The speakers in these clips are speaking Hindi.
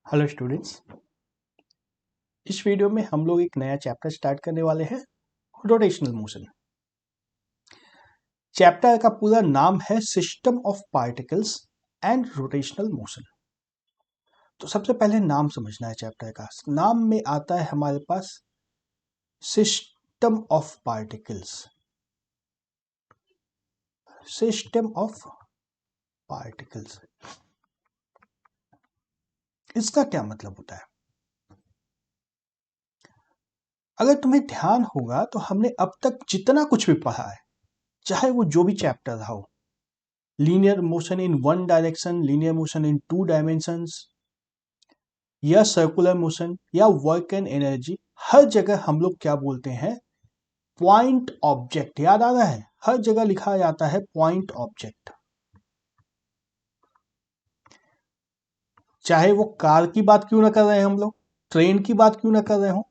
हेलो स्टूडेंट्स, इस वीडियो में हम लोग एक नया चैप्टर स्टार्ट करने वाले हैं, रोटेशनल मोशन। चैप्टर का पूरा नाम है system of particles and rotational motion. तो सबसे पहले नाम समझना है चैप्टर का। नाम में आता है हमारे पास system of particles. System of particles, इसका क्या मतलब होता है? अगर तुम्हें ध्यान होगा तो हमने अब तक जितना कुछ भी पढ़ा है, चाहे वो जो भी चैप्टर रहा हो, linear motion in one direction, linear motion in to dimensions, या सर्कुलर मोशन, या वर्क एंड एनर्जी, हर जगह हम लोग क्या बोलते हैं? Point object. याद आ रहा है? हर जगह लिखा जाता है पॉइंट ऑब्जेक्ट। चाहे वो कार की बात क्यों ना कर रहे हैं हम लोग, ट्रेन की बात क्यों ना कर रहे हो,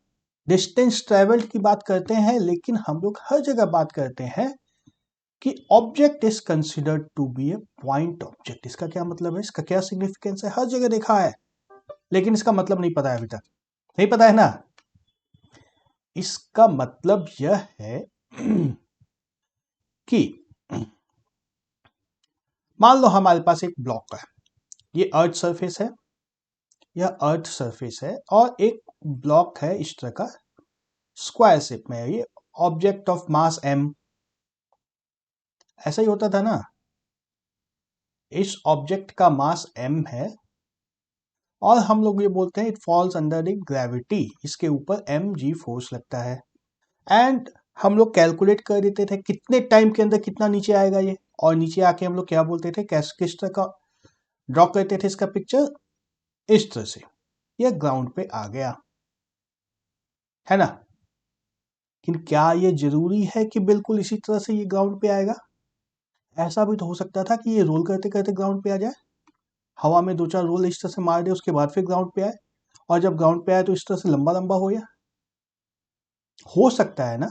डिस्टेंस ट्रेवल्ड की बात करते हैं, लेकिन हम लोग हर जगह बात करते हैं कि object is considered to be a point object. इसका क्या मतलब है? इसका क्या सिग्निफिकेंस है? हर जगह देखा है, लेकिन इसका मतलब नहीं पता है। अभी तक नहीं पता है ना? इसका मतलब यह है कि मान लो हमारे पास एक ब्लॉक है, ये अर्थ सरफेस है, यह अर्थ सरफेस है, और एक ब्लॉक है इस तरह का, स्क्वायर शेप में है। ये ऑब्जेक्ट ऑफ मास m, ऐसा ही होता था ना? इस ऑब्जेक्ट का मास m है, और हम लोग ये बोलते हैं it falls under the gravity. इसके ऊपर mg फोर्स लगता है, एंड हम लोग कैलकुलेट कर देते थे कितने टाइम के अंदर कितना नीचे आएगा ये, और नीचे आके हम लोग क्या बोलते थे, किस तरह का ड्रॉ करते थे इसका पिक्चर, इस तरह से। ये ग्राउंड पे आ गया, है ना? लेकिन क्या ये जरूरी है कि बिल्कुल इसी तरह से ये ग्राउंड पे आएगा? ऐसा भी तो हो सकता था कि ये रोल करते करते ग्राउंड पे आ जाए, हवा में दो चार रोल इस तरह से मार दे, उसके बाद फिर ग्राउंड पे आए, और जब ग्राउंड पे आए तो इस तरह से लंबा लंबा हो सकता है ना?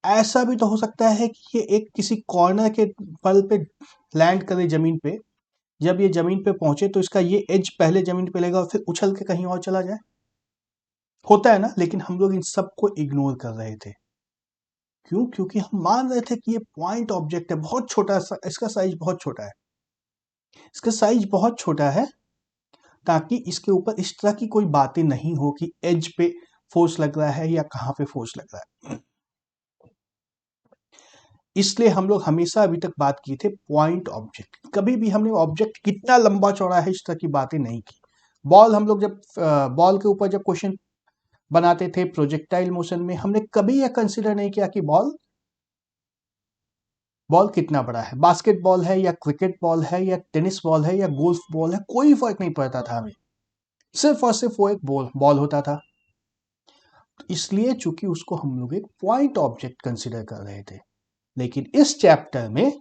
ऐसा भी तो हो सकता है कि ये एक किसी कॉर्नर के पल पे लैंड करे जमीन पे, जब ये जमीन पे पहुंचे तो इसका ये एज पहले जमीन पे लगेगा और फिर उछल के कहीं और चला जाए। होता है ना? लेकिन हम लोग इन सबको इग्नोर कर रहे थे। क्यों? क्योंकि हम मान रहे थे कि ये पॉइंट ऑब्जेक्ट है, बहुत छोटा सा, इसका साइज बहुत छोटा है। इसका साइज बहुत छोटा है ताकि इसके ऊपर इस तरह की कोई बातें नहीं हो कि एज पे फोर्स लग रहा है या कहां पे फोर्स लग रहा है। इसलिए हम लोग हमेशा अभी तक बात की थे पॉइंट ऑब्जेक्ट। कभी भी हमने ऑब्जेक्ट कितना लंबा चौड़ा है इस तरह की बातें नहीं की। बॉल, हम लोग जब बॉल के ऊपर जब क्वेश्चन बनाते थे प्रोजेक्टाइल मोशन में, हमने कभी यह कंसीडर नहीं किया कि बॉल कितना बड़ा है, बास्केटबॉल है या क्रिकेट बॉल है या टेनिस बॉल है या गोल्फ बॉल है, कोई फर्क नहीं पड़ता था हमें। सिर्फ और सिर्फ वो एक बॉल होता था। इसलिए चूंकि उसको हम लोग एक पॉइंट ऑब्जेक्ट कंसीडर कर रहे थे। लेकिन इस चैप्टर में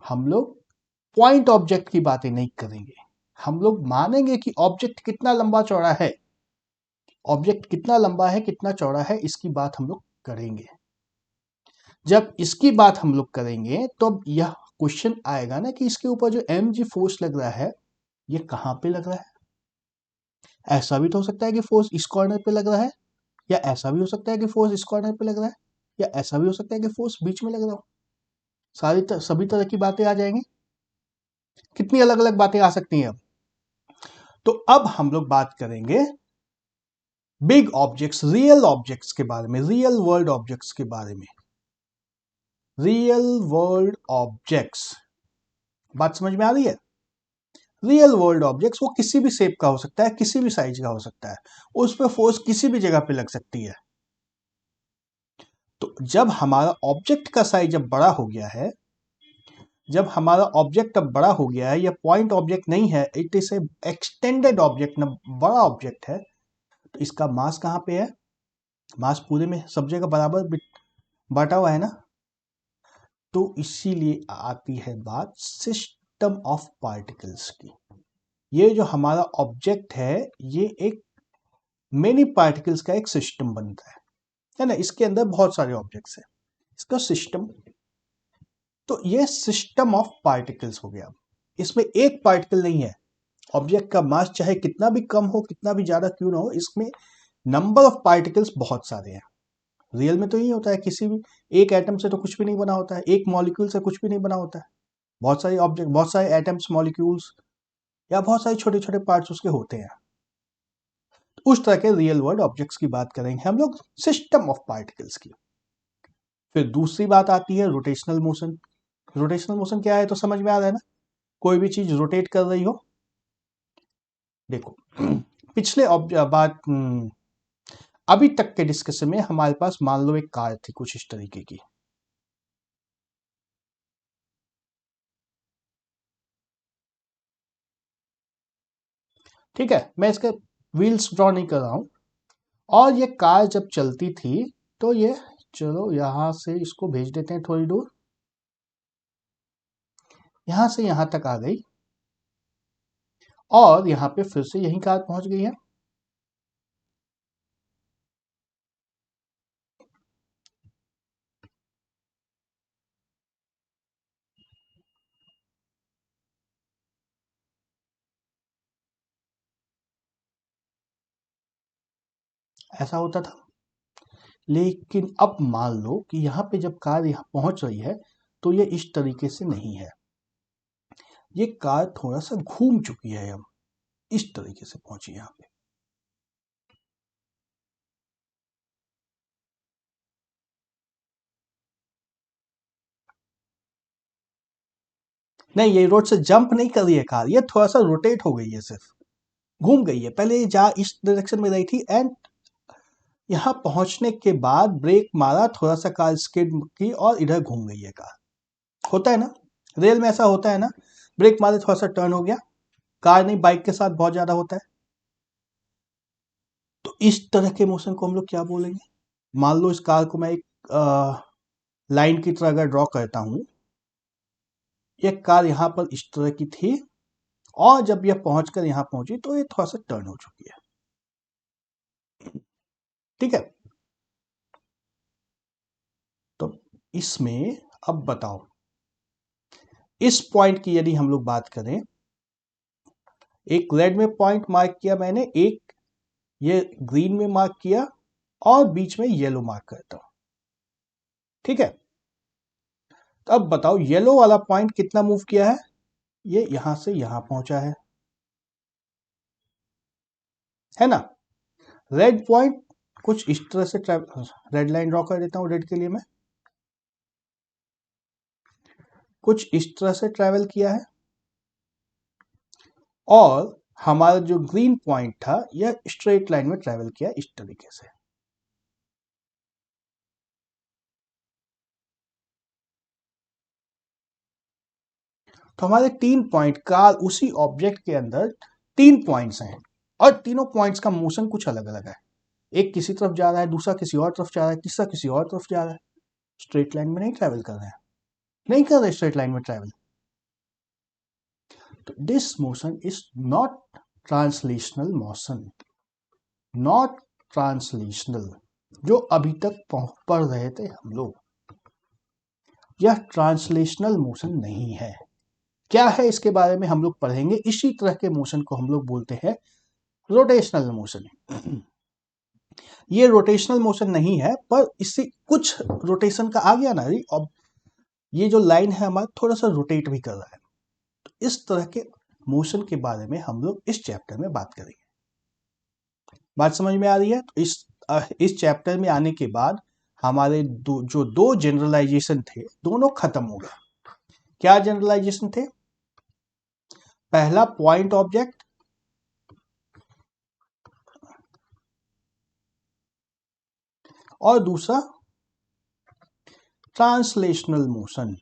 हम लोग पॉइंट ऑब्जेक्ट की बातें नहीं करेंगे। हम लोग मानेंगे कि ऑब्जेक्ट कितना लंबा चौड़ा है, ऑब्जेक्ट कितना लंबा है कितना चौड़ा है, इसकी बात हम लोग करेंगे। जब इसकी बात हम लोग करेंगे तो यह क्वेश्चन आएगा ना कि इसके ऊपर जो mg फोर्स लग रहा है, ये कहां पे लग रहा है? ऐसा भी तो हो सकता है कि फोर्स इस कॉर्नर पे लग रहा है, या ऐसा भी हो सकता है कि फोर्स इस कॉर्नर पे लग रहा है, या ऐसा भी हो सकता है कि फोर्स बीच में लग रहा हो। सभी तरह की बातें आ जाएंगी। कितनी अलग अलग बातें आ सकती हैं अब। तो अब हम लोग बात करेंगे बिग ऑब्जेक्ट्स, रियल ऑब्जेक्ट्स के बारे में, रियल वर्ल्ड ऑब्जेक्ट्स के बारे में। रियल वर्ल्ड ऑब्जेक्ट्स, बात समझ में आ रही है? रियल वर्ल्ड ऑब्जेक्ट्स वो किसी भी शेप का हो सकता है, किसी भी साइज का हो सकता है, उस पर फोर्स किसी भी जगह पे लग सकती है। तो जब हमारा ऑब्जेक्ट का साइज जब बड़ा हो गया है, जब हमारा ऑब्जेक्ट अब बड़ा हो गया है, यह पॉइंट ऑब्जेक्ट नहीं है, it is a extended object ना, बड़ा ऑब्जेक्ट है, तो इसका मास कहां पे है? मास पूरे में सब जगह बराबर बांटा हुआ है ना? तो इसीलिए आती है बात सिस्टम ऑफ पार्टिकल्स की। ये जो हमारा ऑब्जेक्ट है, ये एक मेनी पार्टिकल्स का एक सिस्टम बनता है ना? इसके अंदर बहुत सारे ऑब्जेक्ट्स हैं, इसका सिस्टम। तो ये सिस्टम ऑफ पार्टिकल्स हो गया। इसमें एक पार्टिकल नहीं है, ऑब्जेक्ट का मास चाहे कितना भी कम हो, कितना भी ज्यादा क्यों ना हो, इसमें नंबर ऑफ पार्टिकल्स बहुत सारे हैं। रियल में तो यही होता है, किसी भी एक एटम से तो कुछ भी नहीं बना होता है, एक मॉलिक्यूल से कुछ भी नहीं बना होता है। बहुत सारे ऑब्जेक्ट, बहुत सारे एटम्स, मॉलिक्यूल्स या बहुत सारे छोटे छोटे पार्ट्स उसके होते हैं। उस तरह के रियल वर्ल्ड ऑब्जेक्ट्स की बात करेंगे हम लोग, सिस्टम ऑफ पार्टिकल्स की। फिर दूसरी बात आती है रोटेशनल मोशन। रोटेशनल मोशन क्या है तो समझ में आ रहा है ना, कोई भी चीज रोटेट कर रही हो। देखो पिछले बात अभी तक के डिस्कशन में हमारे पास मान लो एक कार थी कुछ इस तरीके की, ठीक है, मैं इसके व्हील्स ड्रॉ नहीं कर रहा हूं। और ये कार जब चलती थी तो ये, चलो यहां से इसको भेज देते हैं थोड़ी दूर, यहां से यहां तक आ गई और यहां पे फिर से यही कार पहुंच गई है। ऐसा होता था। लेकिन अब मान लो कि यहाँ पे जब कार यहाँ पहुंच रही है तो ये इस तरीके से नहीं है, ये कार थोड़ा सा घूम चुकी है, अब इस तरीके से पहुंची यहाँ पे। नहीं, ये रोड से जंप नहीं कर रही है कार, ये थोड़ा सा रोटेट हो गई है, सिर्फ घूम गई है। पहले ये जा इस डायरेक्शन में रही थी एंड यहाँ पहुंचने के बाद ब्रेक मारा, थोड़ा सा कार स्किड की और इधर घूम गई है कार। होता है ना, रेल में ऐसा होता है ना, ब्रेक मारे थोड़ा सा टर्न हो गया। कार नहीं, बाइक के साथ बहुत ज्यादा होता है। तो इस तरह के मोशन को हम लोग क्या बोलेंगे? मान लो इस कार को मैं एक लाइन की तरह अगर ड्रॉ करता हूं, ये कार यहां पर इस तरह की थी और जब यह पहुंचकर यहां पहुंची तो ये थोड़ा सा टर्न हो चुकी है, ठीक है। तो इसमें अब बताओ, इस पॉइंट की यदि हम लोग बात करें, एक रेड में पॉइंट मार्क किया मैंने, एक ये ग्रीन में मार्क किया और बीच में येलो मार्क करता हूं, ठीक है। तो अब बताओ येलो वाला पॉइंट कितना मूव किया है? ये यहां से यहां पहुंचा है ना। रेड पॉइंट कुछ इस तरह से रेड लाइन ड्रॉ कर देता हूं रेड के लिए मैं, कुछ इस तरह से ट्रेवल किया है और हमारा जो ग्रीन पॉइंट था यह स्ट्रेट लाइन में ट्रेवल किया इस तरीके से। तो हमारे 3 पॉइंट का उसी ऑब्जेक्ट के अंदर 3 पॉइंट्स हैं और तीनों पॉइंट्स का मोशन कुछ अलग अलग है। एक किसी तरफ जा रहा है, दूसरा किसी और तरफ जा रहा है, तीसरा किसी और तरफ जा रहा है। स्ट्रेट लाइन में नहीं ट्रेवल कर रहे हैं, नहीं कर रहे स्ट्रेट लाइन में ट्रेवल। तो this motion is not translational motion, not translational, जो अभी तक पढ़ रहे थे हम लोग, यह ट्रांसलेशनल मोशन नहीं है। क्या है इसके बारे में हम लोग पढ़ेंगे। इसी तरह के मोशन को हम लोग बोलते हैं रोटेशनल मोशन। ये रोटेशनल मोशन नहीं है, पर इससे कुछ रोटेशन का आ गया ना। अब ये जो लाइन है हमारा थोड़ा सा रोटेट भी कर रहा है। तो इस तरह के मोशन के बारे में हम लोग इस चैप्टर में बात करेंगे। बात समझ में आ रही है? तो इस चैप्टर में आने के बाद हमारे जो दो जनरलाइजेशन थे दोनों खत्म हो गए। क्या जनरलाइजेशन थे? पहला पॉइंट ऑब्जेक्ट और दूसरा ट्रांसलेशनल मोशन।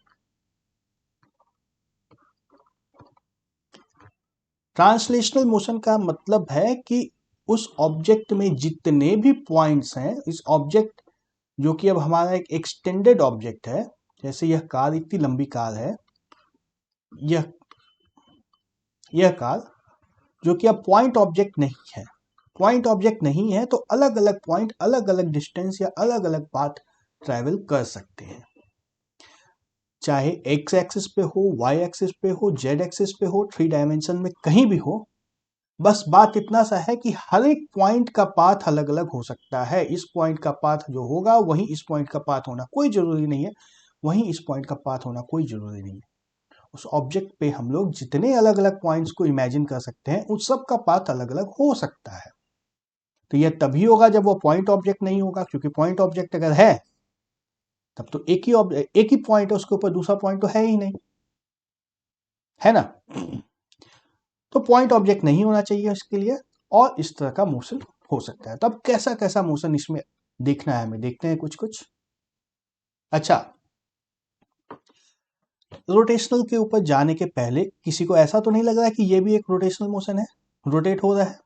ट्रांसलेशनल मोशन का मतलब है कि उस ऑब्जेक्ट में जितने भी पॉइंट्स हैं, इस ऑब्जेक्ट जो कि अब हमारा एक एक्सटेंडेड ऑब्जेक्ट है, जैसे यह कार इतनी लंबी कार है, यह कार जो कि अब पॉइंट ऑब्जेक्ट नहीं है, पॉइंट ऑब्जेक्ट नहीं है तो अलग अलग पॉइंट अलग अलग डिस्टेंस या अलग अलग पाथ ट्रैवल कर सकते हैं। चाहे एक्स एक्सिस पे हो, वाई एक्सिस पे हो, जेड एक्सिस पे हो, 3 डायमेंशन में कहीं भी हो, बस बात इतना सा है कि हर एक पॉइंट का पाथ अलग अलग हो सकता है। इस पॉइंट का पाथ जो होगा वही इस पॉइंट का पाथ होना कोई जरूरी नहीं है, वहीं इस पॉइंट का पाथ होना कोई जरूरी नहीं है। उस ऑब्जेक्ट पे हम लोग जितने अलग अलग पॉइंट्स को इमेजिन कर सकते हैं उस सब का पाथ अलग अलग हो सकता है। तो यह तभी होगा जब वो पॉइंट ऑब्जेक्ट नहीं होगा, क्योंकि पॉइंट ऑब्जेक्ट अगर है तब तो एक ही पॉइंट है, उसके ऊपर दूसरा पॉइंट तो है ही नहीं, है ना। तो पॉइंट ऑब्जेक्ट नहीं होना चाहिए इसके लिए, और इस तरह का मोशन हो सकता है। तब कैसा कैसा मोशन इसमें देखना है हमें, देखते हैं कुछ कुछ। अच्छा, रोटेशनल के ऊपर जाने के पहले किसी को ऐसा तो नहीं लग रहा है कि ये भी एक रोटेशनल मोशन है, रोटेट हो रहा है।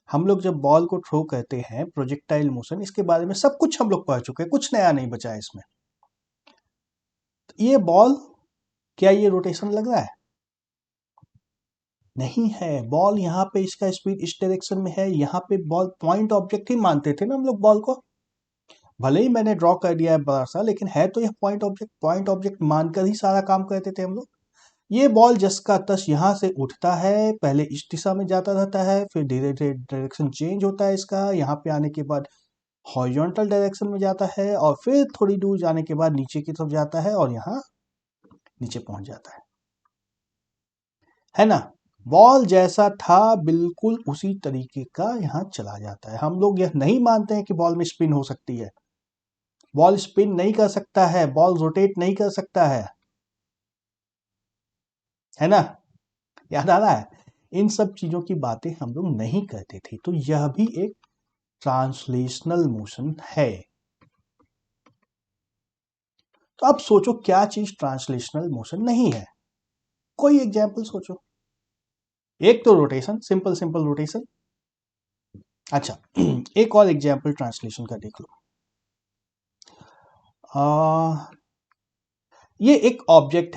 हम लोग जब बॉल को थ्रो करते हैं, प्रोजेक्टाइल मोशन, इसके बारे में सब कुछ हम लोग पढ़ चुके हैं, कुछ नया नहीं बचा है इसमें। तो ये बॉल, क्या ये रोटेशन लग रहा है? नहीं है। बॉल यहाँ पे इसका स्पीड इस डायरेक्शन में है, यहाँ पे बॉल पॉइंट ऑब्जेक्ट ही मानते थे ना हम लोग बॉल को। भले ही मैंने ड्रॉ कर दिया है बड़ा सा, लेकिन है तो यह पॉइंट ऑब्जेक्ट मानकर ही सारा काम करते थे हम लोग। ये बॉल जस का तस यहाँ से उठता है, पहले इस दिशा में जाता रहता है, फिर धीरे धीरे डायरेक्शन चेंज होता है इसका, यहाँ पे आने के बाद हॉरिजॉन्टल डायरेक्शन में जाता है, और फिर थोड़ी दूर जाने के बाद नीचे की तरफ जाता है और यहाँ नीचे पहुंच जाता है ना। बॉल जैसा था बिल्कुल उसी तरीके का यहाँ चला जाता है। हम लोग यह नहीं मानते हैं कि बॉल में स्पिन हो सकती है। बॉल स्पिन नहीं कर सकता है, बॉल रोटेट नहीं कर सकता है ना। याद आ रहा है, इन सब चीजों की बातें हम लोग नहीं करते थे। तो यह भी एक ट्रांसलेशनल मोशन है। तो अब सोचो क्या चीज ट्रांसलेशनल मोशन नहीं है, कोई एग्जाम्पल सोचो। एक तो रोटेशन, सिंपल सिंपल रोटेशन। अच्छा, एक और एग्जाम्पल ट्रांसलेशन का देख लो। ये एक ऑब्जेक्ट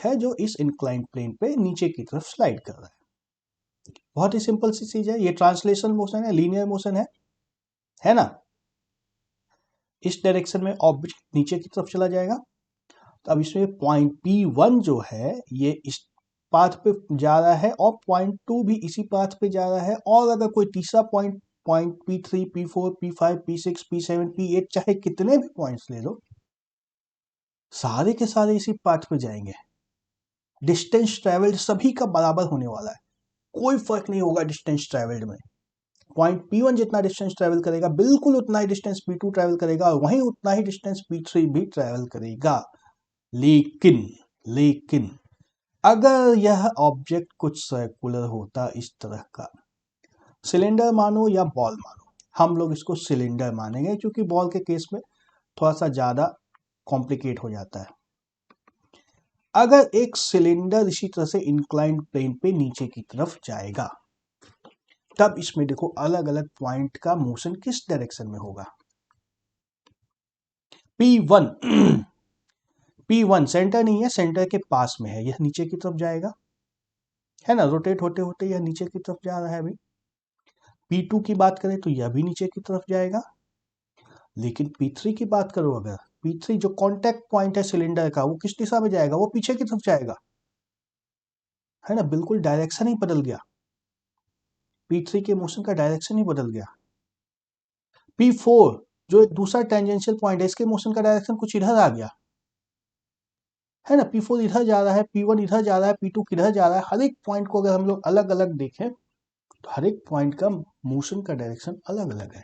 है, जो इस इंक्लाइंड प्लेन पे नीचे की तरफ स्लाइड कर रहा है। बहुत ही सिंपल सी चीज है, ये ट्रांसलेशन मोशन है, लीनियर मोशन है ना। इस डायरेक्शन में ऑब्जेक्ट नीचे की तरफ चला जाएगा। तो अब इसमें पॉइंट P1 जो है ये इस पाथ पे जा रहा है, और पॉइंट 2 भी इसी पाथ पे जा रहा है, और अगर कोई तीसरा point P3, P4, P5, P6, P7, P8, चाहे कितने भी पॉइंट्स ले लो, सारे के सारे इसी पाथ पे जाएंगे। डिस्टेंस ट्रेवल्ड सभी का बराबर होने वाला है, कोई फर्क नहीं होगा डिस्टेंस ट्रेवल्ड में। पॉइंट P1 जितना डिस्टेंस ट्रेवल करेगा बिल्कुल उतना ही डिस्टेंस P2 ट्रेवल करेगा, और वहीं उतना ही डिस्टेंस P3 भी ट्रेवल करेगा। लेकिन अगर यह ऑब्जेक्ट कुछ सर्कुलर होता, इस तरह का, सिलेंडर मानो या बॉल मानो, हम लोग इसको सिलेंडर मानेंगे क्योंकि बॉल के केस में थोड़ा सा ज्यादा कॉम्प्लिकेट हो जाता है। अगर एक सिलेंडर इसी तरह से इंक्लाइंड प्लेन पे नीचे की तरफ जाएगा, तब इसमें देखो अलग अलग पॉइंट का मोशन किस डायरेक्शन में होगा। P1 P1 सेंटर नहीं है, सेंटर के पास में है, यह नीचे की तरफ जाएगा, है ना। रोटेट होते होते यह नीचे की तरफ जा रहा है अभी। P2 की बात करें तो यह भी नीचे की तरफ जाएगा। लेकिन P3 की बात करो, अगर P3 जो कांटेक्ट पॉइंट है सिलेंडर का, वो किस दिशा में जाएगा, वो पीछे की तरफ जाएगा, है ना। बिल्कुल डायरेक्शन ही बदल गया, P3 के मोशन का डायरेक्शन ही बदल गया। P4 जो एक दूसरा टेंजेंशियल पॉइंट है, इसके मोशन का डायरेक्शन कुछ इधर आ गया, है ना। P4 इधर जा रहा है, P1 इधर जा रहा है, P2 किधर जा रहा है। हर एक पॉइंट को अगर हम लोग अलग अलग देखें तो हर एक पॉइंट का मोशन का डायरेक्शन अलग अलग है।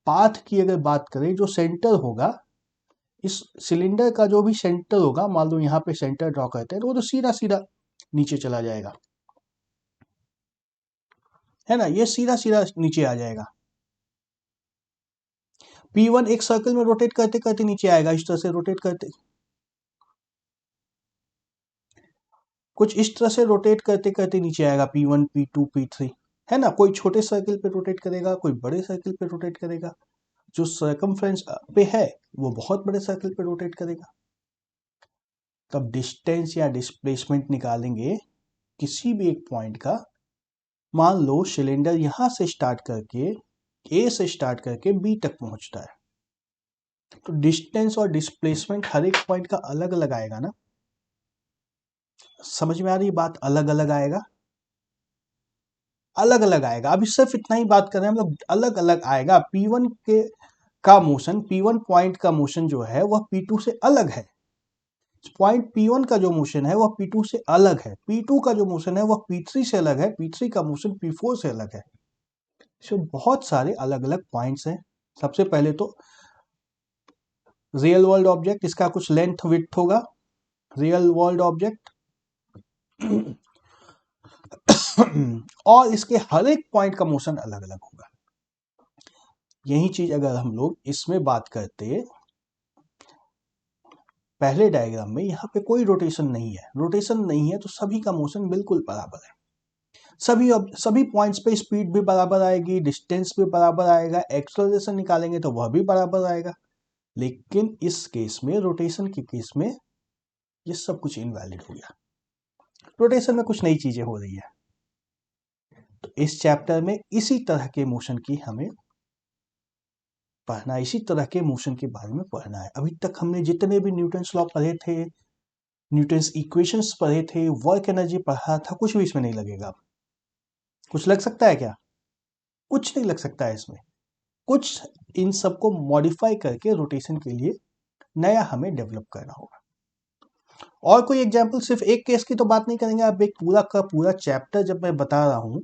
पाथ की अगर बात करें, जो सेंटर होगा इस सिलेंडर का, जो भी सेंटर होगा, मान लो यहाँ पे सेंटर ड्रॉ करते हैं, तो वो तो सीधा सीधा नीचे चला जाएगा, है ना। ये सीधा सीधा नीचे आ जाएगा। P1 एक सर्कल में रोटेट करते करते नीचे आएगा, इस तरह से रोटेट करते, कुछ इस तरह से रोटेट करते करते नीचे आएगा P1, P2, P3, है ना। कोई छोटे सर्कल पे रोटेट करेगा, कोई बड़े सर्कल पे रोटेट करेगा, जो सर्कमफ्रेंस पे है वो बहुत बड़े सर्कल पे रोटेट करेगा। तब डिस्टेंस या डिस्प्लेसमेंट निकालेंगे किसी भी एक पॉइंट का। मान लो सिलेंडर यहां से स्टार्ट करके, ए से स्टार्ट करके बी तक पहुंचता है, तो डिस्टेंस और डिस्प्लेसमेंट हर एक पॉइंट का अलग अलग आएगा ना। समझ में आ रही बात? अलग अलग आएगा, अलग अलग आएगा। अभी सिर्फ इतना ही बात कर रहे हैं हम लोग, अलग अलग आएगा। P1 के का मोशन, P1 पॉइंट का मोशन जो है वह P2 से अलग है। पॉइंट P1 का जो मोशन है वह P2 से अलग है। P2 का जो मोशन है वह P3 से अलग है। P3 का मोशन P4 से अलग है। तो बहुत सारे अलग अलग पॉइंट्स हैं। सबसे पहले तो रियल वर्ल्ड ऑब्जेक्ट, इसका कुछ लेंथ विड्थ होगा। रियल वर्ल्ड ऑब्जेक्ट और इसके हर एक पॉइंट का मोशन अलग अलग होगा। यही चीज अगर हम लोग इसमें बात करते, पहले डायग्राम में, यहाँ पे कोई रोटेशन नहीं है। रोटेशन नहीं है तो सभी का मोशन बिल्कुल बराबर है। सभी पॉइंट्स पे स्पीड भी बराबर आएगी, डिस्टेंस भी बराबर आएगा, एक्सेलरेशन निकालेंगे तो वह भी बराबर आएगा। लेकिन इस केस में, रोटेशन के केस में, ये सब कुछ इनवैलिड हो गया। रोटेशन में कुछ नई चीजें हो रही है। तो इस चैप्टर में इसी तरह के मोशन की हमें पढ़ना, इसी तरह के मोशन के बारे में पढ़ना है। अभी तक हमने जितने भी न्यूटन्स लॉ पढ़े थे, न्यूटन्स इक्वेशंस पढ़े थे, वर्क एनर्जी पढ़ा था, कुछ भी इसमें नहीं लगेगा। कुछ लग सकता है क्या? कुछ नहीं लग सकता है इसमें। कुछ इन सबको मॉडिफाई करके रोटेशन के लिए नया हमें डेवलप करना होगा। और कोई एग्जाम्पल, सिर्फ एक केस की तो बात नहीं करेंगे। अब एक पूरा का पूरा चैप्टर जब मैं बता रहा हूं,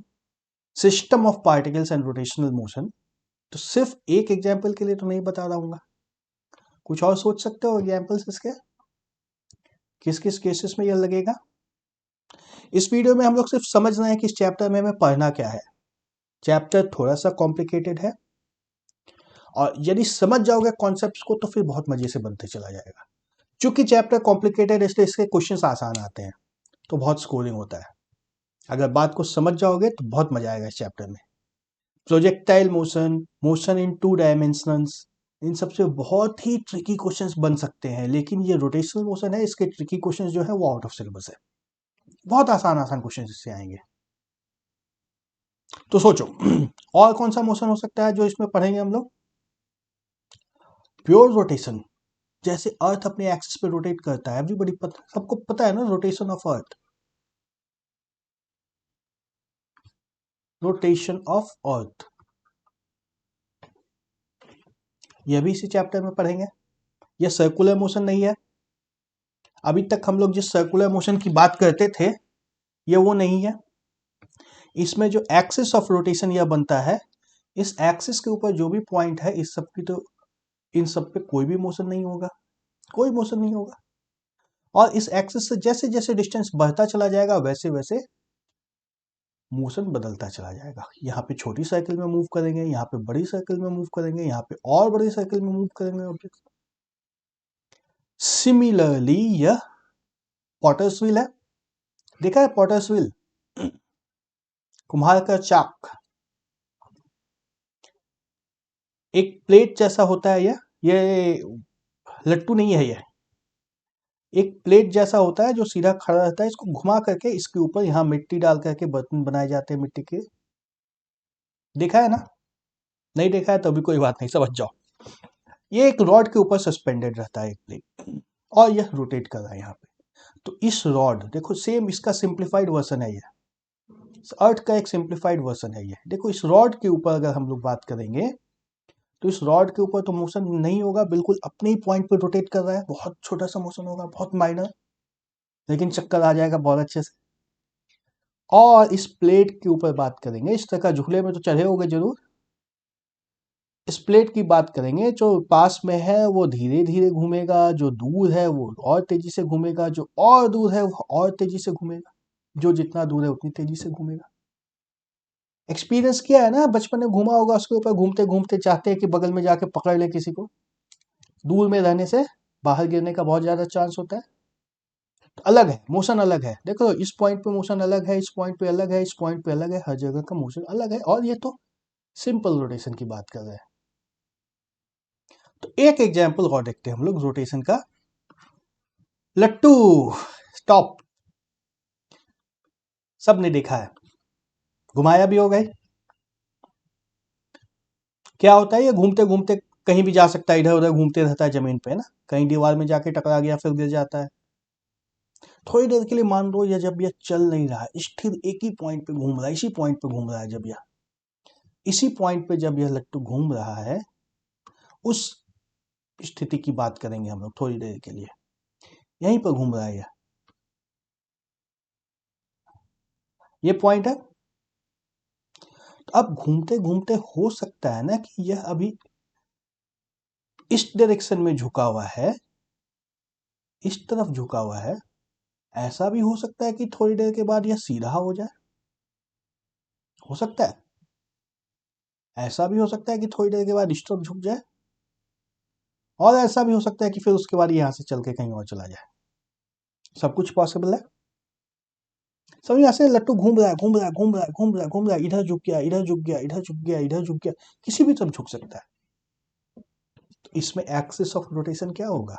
system of particles and rotational motion, तो सिर्फ एक एग्जाम्पल के लिए तो नहीं बता रहा हूँ। कुछ और सोच सकते हो एग्जाम्पल्स इसके, किस किस केसेस में यह लगेगा? इस वीडियो में हम लोग सिर्फ समझ रहे हैं कि इस चैप्टर में हमें पढ़ना क्या है। चैप्टर थोड़ा सा कॉम्प्लिकेटेड है, और यदि समझ जाओगे कॉन्सेप्ट्स को तो फिर बहुत मजे से बनते चला जाएगा। चूंकि चैप्टर कॉम्प्लिकेटेड है इसलिए इसके क्वेश्चंस आसान आते हैं, तो बहुत स्कोरिंग होता है। अगर बात को समझ जाओगे तो बहुत मजा आएगा इस चैप्टर में। Projectile motion, motion in 2 dimensions, इन सबसे बहुत ही ट्रिकी क्वेश्चंस बन सकते हैं। लेकिन ये रोटेशनल मोशन है, इसके ट्रिकी क्वेश्चंस जो है वो आउट ऑफ सिलेबस है। बहुत आसान आसान क्वेश्चंस इससे आएंगे। तो सोचो और कौन सा मोशन हो सकता है जो इसमें पढ़ेंगे हम लोग? प्योर रोटेशन, जैसे अर्थ अपने एक्सिस पे रोटेट करता है। एवरीबॉडी सबको पता है ना rotation of earth, rotation of earth, यह भी इसी चैप्टर में पढ़ेंगे। यह सर्कुलर मोशन नहीं है। अभी तक हम लोग जिस सर्कुलर मोशन की बात करते थे यह वो नहीं है। इसमें जो एक्सिस ऑफ रोटेशन यह बनता है, इस एक्सिस के ऊपर जो भी पॉइंट है, इस सब की तो, इन सब पे कोई भी मोशन नहीं होगा, कोई मोशन नहीं होगा। और इस एक्सिस से जैसे जैसे डिस्टेंस बढ़ता चला जाएगा वैसे वैसे मोशन बदलता चला जाएगा। यहाँ पे छोटी साइकिल में मूव करेंगे, यहाँ पे बड़ी साइकिल में मूव करेंगे, यहाँ पे और बड़ी साइकिल में मूव करेंगे ऑब्जेक्ट। सिमिलरली यह पॉटर्स व्हील है, देखा है पॉटर्स व्हील, कुम्हार का चाक, एक प्लेट जैसा होता है। ये लट्टू नहीं है, यह एक प्लेट जैसा होता है जो सीधा खड़ा रहता है। इसको घुमा करके इसके ऊपर यहाँ मिट्टी डाल करके बर्तन बनाए जाते हैं मिट्टी के। देखा है ना? नहीं देखा है तो भी कोई बात नहीं, समझ जाओ। ये एक रॉड के ऊपर सस्पेंडेड रहता है एक प्लेट, और यह रोटेट कर रहा है यहाँ पे। तो इस रॉड, देखो सेम इसका सिंप्लीफाइड वर्जन है, ये अर्थ का एक सिंप्लीफाइड वर्जन है ये। देखो इस रॉड के ऊपर अगर हम लोग बात करेंगे तो इस रॉड के ऊपर तो मोशन नहीं होगा, बिल्कुल अपने ही पॉइंट पे रोटेट कर रहा है। बहुत छोटा सा मोशन होगा, बहुत माइनर, लेकिन चक्कर आ जाएगा बहुत अच्छे से। और इस प्लेट के ऊपर बात करेंगे, इस तरह का झूले में तो चढ़े होगे जरूर। इस प्लेट की बात करेंगे, जो पास में है वो धीरे धीरे घूमेगा, जो दूर है वो और तेजी से घूमेगा, जो और दूर है वो और तेजी से घूमेगा, जो जितना दूर है उतनी तेजी से घूमेगा। एक्सपीरियंस किया है ना, बचपन में घूमा होगा उसके ऊपर, घूमते घूमते चाहते हैं कि बगल में जाके पकड़ ले किसी को। दूर में रहने से बाहर गिरने का बहुत ज्यादा चांस होता है। तो अलग है, मोशन अलग है। देखो इस पॉइंट पे मोशन अलग है, इस पॉइंट पे अलग है, इस पॉइंट पे अलग है, हर जगह का मोशन अलग है। और ये तो सिंपल रोटेशन की बात कर रहे हैं। तो एक एग्जाम्पल और देखते हैं हम लोग रोटेशन का। लट्टू स्टॉप, सबने देखा है, घुमाया भी होगा। क्या होता है, ये घूमते घूमते कहीं भी जा सकता है, इधर उधर घूमते रहता है जमीन पे ना, कहीं दीवार में जाके टकरा गया फिर गिर जाता है। थोड़ी देर के लिए मान लो या जब यह चल नहीं रहा है, स्थिर एक ही पॉइंट पे घूम रहा है, इसी पॉइंट पे घूम रहा है, जब यह इसी पॉइंट पे जब यह लट्टू घूम रहा है, उस स्थिति की बात करेंगे हम लोग थोड़ी देर के लिए। यहीं पर घूम रहा है ये पॉइंट है। तो अब घूमते घूमते हो सकता है ना कि यह अभी इस डायरेक्शन में झुका हुआ है, इस तरफ झुका हुआ है। ऐसा भी हो सकता है कि थोड़ी देर के बाद यह सीधा हो जाए, हो सकता है। ऐसा भी हो सकता है कि थोड़ी देर के बाद इस तरफ झुक जाए, और ऐसा भी हो सकता है कि फिर उसके बाद यहां से चल के कहीं और चला जाए। सब कुछ पॉसिबल है। समझ ऐसे लट्टू घूम रहा है, घूम रहा है, घूम रहा है, घूम रहा है, घूम रहा है, इधर झुक गया, इधर झुक गया, इधर झुक गया, इधर झुक गया, किसी भी तरफ झुक सकता है। तो इसमें एक्सिस ऑफ रोटेशन क्या होगा?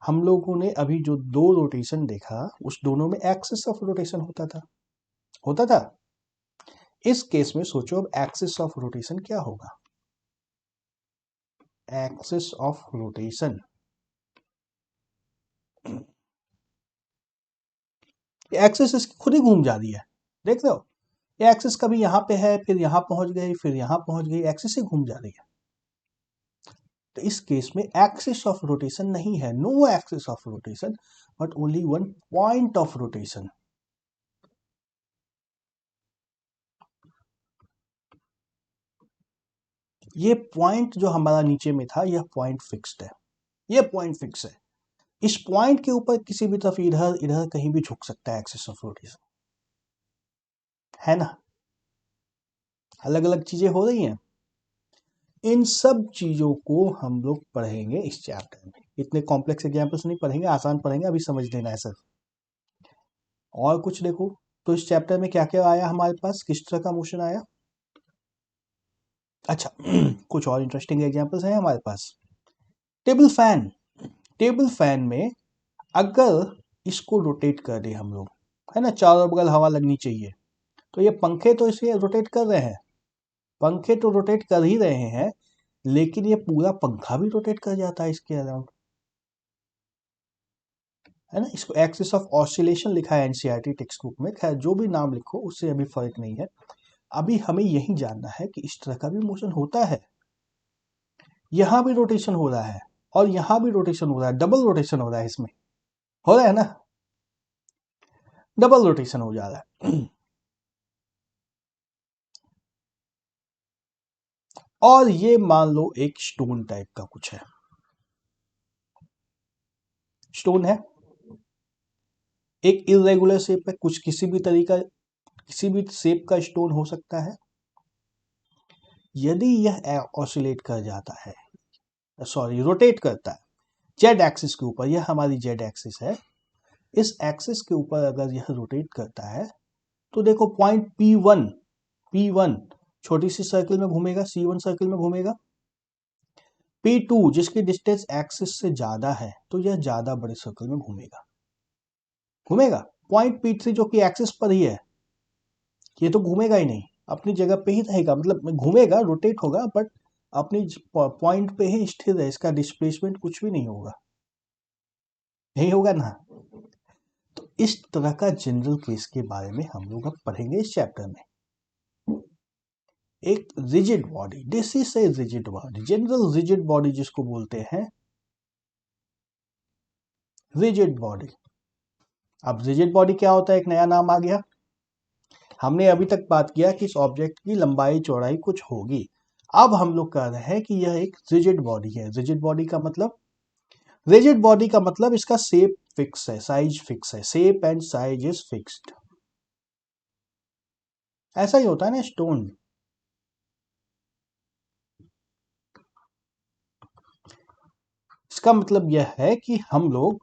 हम लोगों ने अभी जो दो रोटेशन देखा, उस दोनों में एक्सिस ऑफ रोटेशन होता था, होता था। इस केस में सोचो अब एक्सिस ऑफ रोटेशन क्या होगा? एक्सिस ऑफ रोटेशन, एक्सिस इसकी खुद ही घूम जा रही है, देख रहे हो? ये एक्सिस कभी यहां पे है, फिर यहां पहुंच गई, फिर यहां पहुंच गई, एक्सिस ही घूम जा रही है। तो इस केस में एक्सिस ऑफ रोटेशन नहीं है, no axis of rotation, but only one point of rotation. ये पॉइंट जो हमारा नीचे में था, यह पॉइंट फिक्स्ड है, ये पॉइंट फिक्स है। इस पॉइंट के ऊपर किसी भी तरफ इधर इधर कहीं भी झुक सकता है एक्सिस ऑफ रोटेशन, है ना? अलग अलग चीजें हो रही हैं। इन सब चीजों को हम लोग पढ़ेंगे इस चैप्टर में। इतने कॉम्प्लेक्स एग्जाम्पल्स नहीं पढ़ेंगे, आसान पढ़ेंगे, अभी समझ लेना है सर। और कुछ देखो तो इस चैप्टर में क्या क्या आया हमारे पास, किस तरह का मोशन आया। अच्छा कुछ और इंटरेस्टिंग एग्जांपल्स हैं हमारे पास। टेबल फैन, टेबल फैन में अगर इसको रोटेट कर दे हम लोग, है ना, चारों बगल हवा लगनी चाहिए, तो ये पंखे तो इसे रोटेट कर रहे हैं, पंखे तो रोटेट कर ही रहे हैं, लेकिन ये पूरा पंखा भी रोटेट कर जाता है इसके अराउंड, है ना। इसको एक्सिस ऑफ ऑसिलेशन लिखा है एनसीईआरटी टेक्स्ट बुक में, खैर जो भी नाम लिखो उससे अभी फर्क नहीं है। अभी हमें यही जानना है कि इस तरह का भी मोशन होता है, यहां भी रोटेशन हो रहा है और यहां भी रोटेशन हो रहा है, डबल रोटेशन हो रहा है, इसमें हो रहा है ना, डबल रोटेशन हो जा रहा है। और ये मान लो एक स्टोन टाइप का कुछ है, स्टोन है, एक इरेगुलर शेप है, कुछ किसी भी तरीका, किसी भी शेप का स्टोन हो सकता है। यदि यह ऑसिलेट कर जाता है, सॉरी रोटेट करता है जेड एक्सिस के ऊपर, यह हमारी जेड एक्सिस है, इस एक्सिस के ऊपर अगर यह रोटेट करता है, तो देखो पॉइंट P1, P1 छोटी सी सर्किल में घूमेगा, C1 सर्किल में घूमेगा, P2 जिसकी डिस्टेंस एक्सिस से ज्यादा है, तो यह ज्यादा बड़े सर्कल में घूमेगा, घूमेगा। पॉइंट P3 जो कि एक्सिस पर ही है, ये तो घूमेगा ही नहीं, अपनी जगह पे ही रहेगा, मतलब घूमेगा, रोटेट होगा, बट अपनी पॉइंट पे ही स्थिर है, इसका डिस्प्लेसमेंट कुछ भी नहीं होगा, नहीं होगा ना। तो इस तरह का जनरल केस के बारे में हम लोग अब पढ़ेंगे इस चैप्टर में। एक rigid body, this is a rigid body, general rigid body जिसको बोलते हैं रिजिड बॉडी। अब रिजिड बॉडी क्या होता है, एक नया नाम आ गया। हमने अभी तक बात किया कि इस ऑब्जेक्ट की लंबाई चौड़ाई कुछ होगी, अब हम लोग कह रहे हैं कि यह एक रिजिड बॉडी है। रिजिड बॉडी का मतलब, रिजिड बॉडी का मतलब इसका शेप फिक्स है, साइज फिक्स है, shape and size is fixed. ऐसा ही होता है ना स्टोन। इसका मतलब यह है कि हम लोग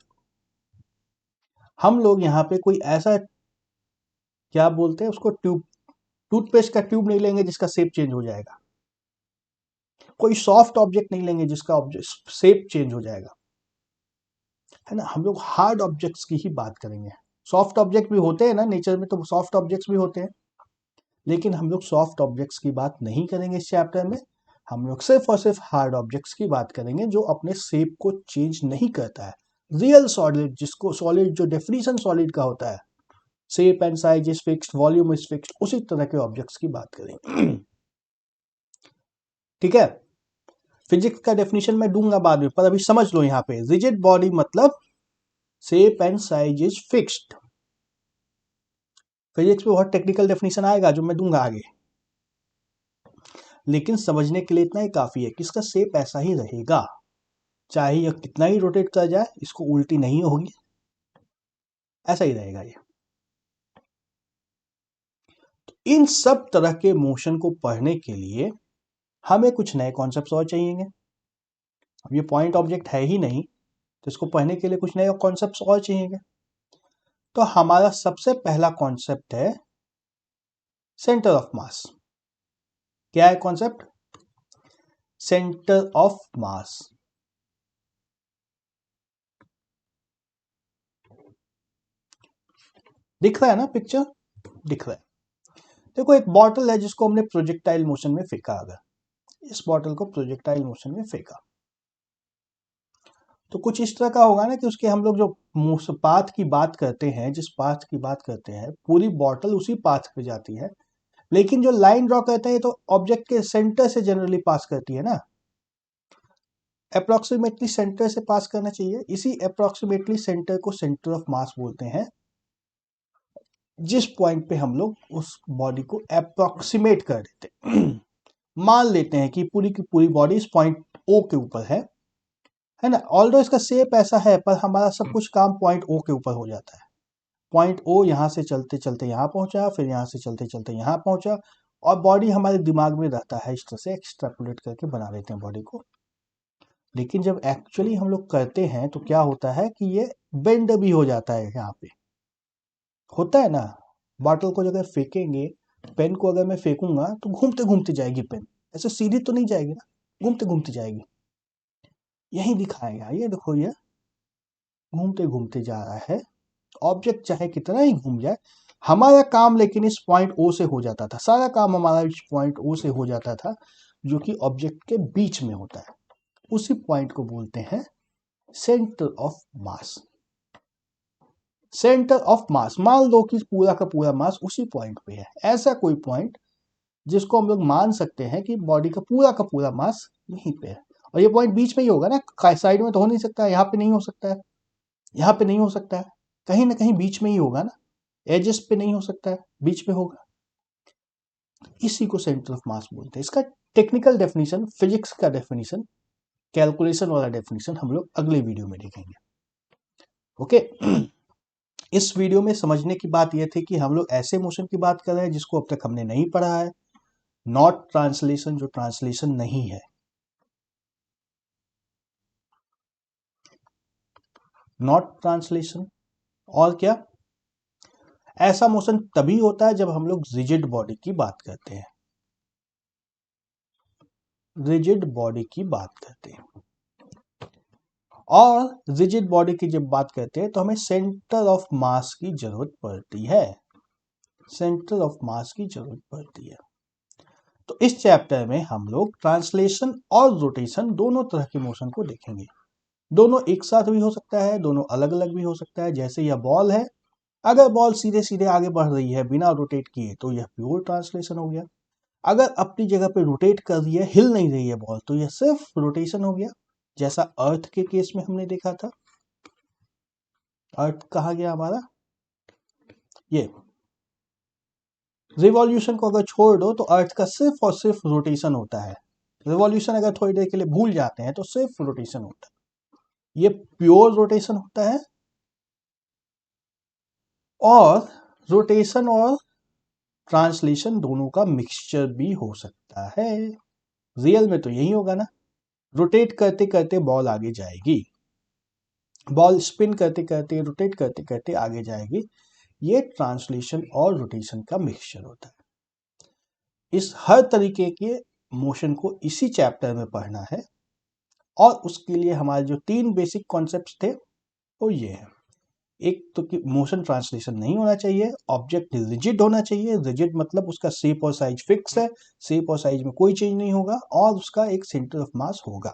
यहाँ पे कोई ऐसा, क्या बोलते हैं उसको, ट्यूब, टूथपेस्ट का ट्यूब नहीं लेंगे जिसका शेप चेंज हो जाएगा, कोई सॉफ्ट ऑब्जेक्ट नहीं लेंगे जिसका ऑब्जेक्ट शेप चेंज हो जाएगा, है ना। हम लोग हार्ड ऑब्जेक्ट्स की ही बात करेंगे। सॉफ्ट ऑब्जेक्ट भी होते हैं ना नेचर में, तो सॉफ्ट ऑब्जेक्ट्स भी होते हैं, लेकिन हम लोग सॉफ्ट ऑब्जेक्ट्स की बात नहीं करेंगे इस चैप्टर में। हम लोग सिर्फ और सिर्फ हार्ड ऑब्जेक्ट्स की बात करेंगे जो अपने शेप को चेंज नहीं करता है। रियल सॉलिड, जिसको सॉलिड जो डेफिनेशन सॉलिड का होता है, shape and size is fixed, volume is fixed, उसी तरह के ऑब्जेक्ट्स की बात करेंगे। ठीक है, फिजिक्स का डेफिनेशन मैं दूंगा बाद में, पर अभी समझ लो यहाँ पे रिजिड बॉडी मतलब shape and size is fixed. Physics में बहुत टेक्निकल डेफिनेशन आएगा जो मैं दूंगा आगे, लेकिन समझने के लिए इतना ही काफी है कि इसका शेप ऐसा ही रहेगा, चाहे यह कितना ही रोटेट कर जाए, इसको उल्टी नहीं होगी, ऐसा ही रहेगा ये। तो इन सब तरह के मोशन को पढ़ने के लिए हमें कुछ नए कॉन्सेप्ट्स और चाहिए। अब ये पॉइंट ऑब्जेक्ट है ही नहीं, तो इसको पढ़ने के लिए कुछ नए कॉन्सेप्ट्स और चाहिए। तो हमारा सबसे पहला कॉन्सेप्ट है सेंटर ऑफ मास। क्या है कॉन्सेप्ट? Centre of mass. दिख रहा है ना, पिक्चर दिख रहा है। देखो एक बॉटल है जिसको हमने प्रोजेक्टाइल मोशन में फेंका, अगर इस बॉटल को प्रोजेक्टाइल मोशन में फेंका तो कुछ इस तरह का होगा ना कि उसके हम लोग जो पाथ की बात करते हैं, जिस पाथ की बात करते हैं, पूरी बॉटल उसी पाथ पे जाती है, लेकिन जो लाइन ड्रॉ करते हैं तो ऑब्जेक्ट के सेंटर से जनरली पास करती है ना, अप्रोक्सीमेटली सेंटर से पास करना चाहिए। इसी अप्रोक्सीमेटली सेंटर को सेंटर ऑफ मास बोलते हैं, जिस पॉइंट पे हम लोग उस बॉडी को अप्रोक्सीमेट कर देते हैं। मान लेते हैं कि पूरी की पूरी बॉडी इस पॉइंट ओ के ऊपर है ना। ऑल्दो इसका शेप ऐसा है, पर हमारा सब कुछ काम पॉइंट ओ के ऊपर हो जाता है। पॉइंट ओ यहाँ से चलते चलते यहाँ पहुंचा, फिर यहाँ से चलते चलते यहाँ पहुंचा, और बॉडी हमारे दिमाग में रहता है, इस तरह से एक्सट्रापोलेट करके बना लेते हैं बॉडी को। लेकिन जब एक्चुअली हम लोग करते हैं तो क्या होता है कि ये बेंड भी हो जाता है। यहाँ पे होता है ना, बॉटल को अगर फेंकेंगे, पेन को अगर मैं फेंकूंगा तो घूमते घूमते जाएगी पेन, ऐसे सीधी तो नहीं जाएगी ना, घूमते घूमते जाएगी। यही दिखाएगा, ये देखो ये घूमते घूमते जा रहा है। ऑब्जेक्ट चाहे कितना ही घूम जाए, हमारा काम लेकिन इस पॉइंट ओ से हो जाता था, सारा काम हमारा इस पॉइंट ओ से हो जाता था, जो कि ऑब्जेक्ट के बीच में होता है। उसी पॉइंट को बोलते हैं centre of mass. Centre of mass, मान लो कि पूरा का पूरा मास उसी पॉइंट पे है। ऐसा कोई पॉइंट जिसको हम लोग मान सकते हैं कि बॉडी का पूरा मास यहीं पे है, और ये पॉइंट बीच में ही होगा ना, साइड में तो हो नहीं सकता है, यहाँ पे नहीं हो सकता है, यहाँ पे नहीं हो सकता है, कहीं ना कहीं बीच में ही होगा ना, एजेस पे नहीं हो सकता है, बीच में होगा। इसी को सेंटर ऑफ मास बोलते हैं। इसका टेक्निकल डेफिनेशन, फिजिक्स का डेफिनेशन, कैलकुलेशन वाला डेफिनेशन हम लोग अगले वीडियो में देखेंगे। ओके। इस वीडियो में समझने की बात यह थी कि हम लोग ऐसे मोशन की बात कर रहे हैं जिसको अब तक हमने नहीं पढ़ा है, नॉट ट्रांसलेशन, जो ट्रांसलेशन नहीं है, नॉट ट्रांसलेशन। और क्या, ऐसा मोशन तभी होता है जब हम लोग रिजिड बॉडी की बात करते हैं, रिजिड बॉडी की बात करते हैं। और रिजिड बॉडी की जब बात करते हैं तो हमें सेंटर ऑफ मास की जरूरत पड़ती है, सेंटर ऑफ मास की जरूरत पड़ती है। तो इस चैप्टर में हम लोग ट्रांसलेशन और रोटेशन दोनों तरह के मोशन को देखेंगे। दोनों एक साथ भी हो सकता है, दोनों अलग अलग भी हो सकता है। जैसे यह बॉल है, अगर बॉल सीधे सीधे आगे बढ़ रही है बिना रोटेट किए तो यह प्योर ट्रांसलेशन हो गया। अगर अपनी जगह पे रोटेट कर रही है, हिल नहीं रही है बॉल, तो यह सिर्फ रोटेशन हो गया, जैसा अर्थ के केस में हमने देखा था। अर्थ कहा गया हमारा, ये रिवॉल्यूशन को अगर छोड़ दो तो अर्थ का सिर्फ और सिर्फ रोटेशन होता है। रिवॉल्यूशन अगर थोड़ी देर के लिए भूल जाते हैं तो सिर्फ रोटेशन होता है, ये प्योर रोटेशन होता है। और रोटेशन और ट्रांसलेशन दोनों का मिक्सचर भी हो सकता है। रियल में तो यही होगा ना, रोटेट करते करते बॉल आगे जाएगी, बॉल स्पिन करते करते, रोटेट करते करते आगे जाएगी। ये ट्रांसलेशन और रोटेशन का मिक्सचर होता है। इस हर तरीके के मोशन को इसी चैप्टर में पढ़ना है, और उसके लिए हमारे जो 3 बेसिक कॉन्सेप्ट्स थे वो ये है। एक तो कि मोशन ट्रांसलेशन नहीं होना चाहिए, ऑब्जेक्ट रिजिड होना चाहिए। रिजिड मतलब उसका शेप और साइज फिक्स है, शेप और साइज में कोई चेंज नहीं होगा, और उसका एक सेंटर ऑफ मास होगा।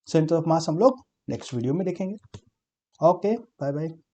सेंटर ऑफ मास हम लोग नेक्स्ट वीडियो में देखेंगे। Okay, bye bye.